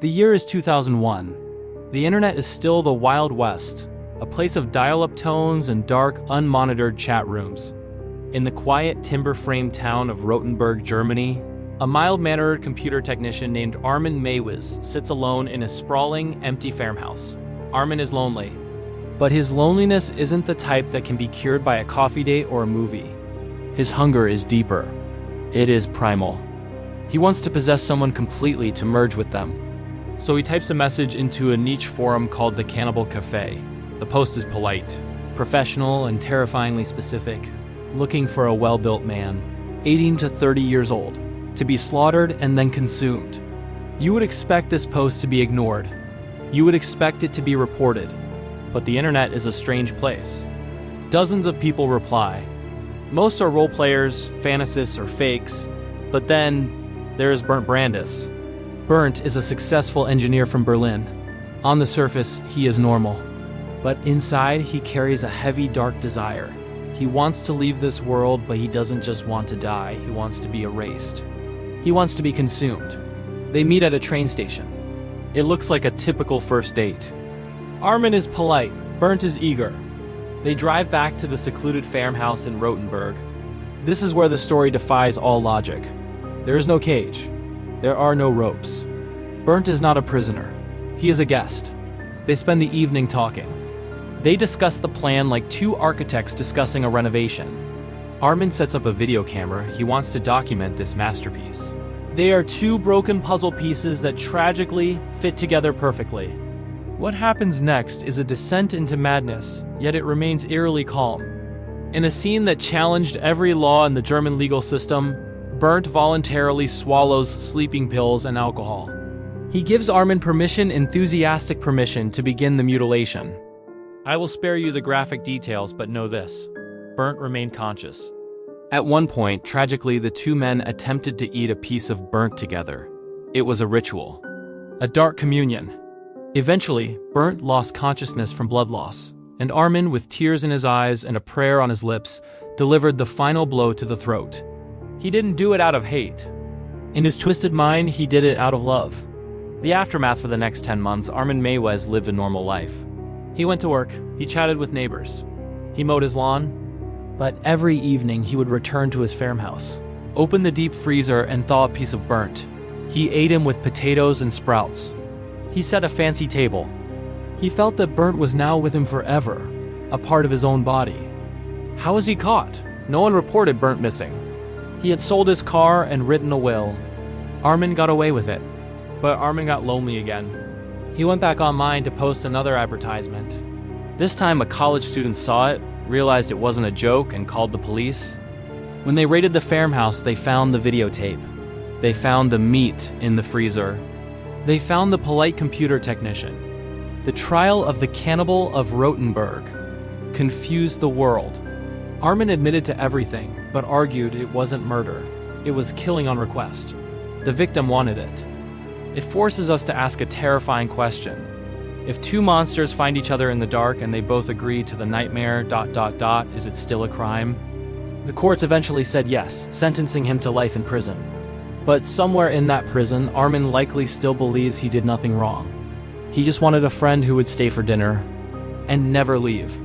The year is 2001. The internet is still the Wild West, a place of dial-up tones and dark, unmonitored chat rooms. In the quiet, timber-framed town of Rotenburg, Germany, a mild-mannered computer technician named Armin Meiwes sits alone in a sprawling, empty farmhouse. Armin is lonely, but his loneliness isn't the type that can be cured by a coffee date or a movie. His hunger is deeper. It is primal. He wants to possess someone completely, to merge with them. So he types a message into a niche forum called the Cannibal Cafe. The post is polite, professional, and terrifyingly specific, looking for a well-built man, 18 to 30 years old, to be slaughtered and then consumed. You would expect this post to be ignored. You would expect it to be reported. But the internet is a strange place. Dozens of people reply. Most are role players, fantasists, or fakes, but then there is Bernd. Bernd is a successful engineer from Berlin. On the surface, he is normal. But inside, he carries a heavy, dark desire. He wants to leave this world, but he doesn't just want to die, he wants to be erased. He wants to be consumed. They meet at a train station. It looks like a typical first date. Armin is polite, Bernd is eager. They drive back to the secluded farmhouse in Rotenburg. This is where the story defies all logic. There is no cage. There are no ropes. Bernd is not a prisoner. He is a guest. They spend the evening talking. They discuss the plan like two architects discussing a renovation. Armin sets up a video camera. He wants to document this masterpiece. They are two broken puzzle pieces that tragically fit together perfectly. What happens next is a descent into madness, yet it remains eerily calm. In a scene that challenged every law in the German legal system, Bernd voluntarily swallows sleeping pills and alcohol. He gives Armin enthusiastic permission, to begin the mutilation. I will spare you the graphic details, but know this: Bernd remained conscious. At one point, tragically, the two men attempted to eat a piece of Bernd together. It was a ritual, a dark communion. Eventually, Bernd lost consciousness from blood loss, and Armin, with tears in his eyes and a prayer on his lips, delivered the final blow to the throat. He didn't do it out of hate. In his twisted mind, he did it out of love. The aftermath: for the next 10 months, Armin Meiwes lived a normal life. He went to work, he chatted with neighbors, he mowed his lawn, but every evening he would return to his farmhouse, open the deep freezer and thaw a piece of Bernd. He ate him with potatoes and sprouts. He set a fancy table. He felt that Bernd was now with him forever, a part of his own body. How was he caught? No one reported Bernd missing. He had sold his car and written a will. Armin got away with it, but Armin got lonely again. He went back online to post another advertisement. This time a college student saw it, realized it wasn't a joke, and called the police. When they raided the farmhouse, they found the videotape. They found the meat in the freezer. They found the polite computer technician. The trial of the Cannibal of Rotenburg confused the world. Armin admitted to everything, but argued it wasn't murder. It was killing on request. The victim wanted it. It forces us to ask a terrifying question. If two monsters find each other in the dark and they both agree to the nightmare, is it still a crime? The courts eventually said yes, sentencing him to life in prison. But somewhere in that prison, Armin likely still believes he did nothing wrong. He just wanted a friend who would stay for dinner and never leave.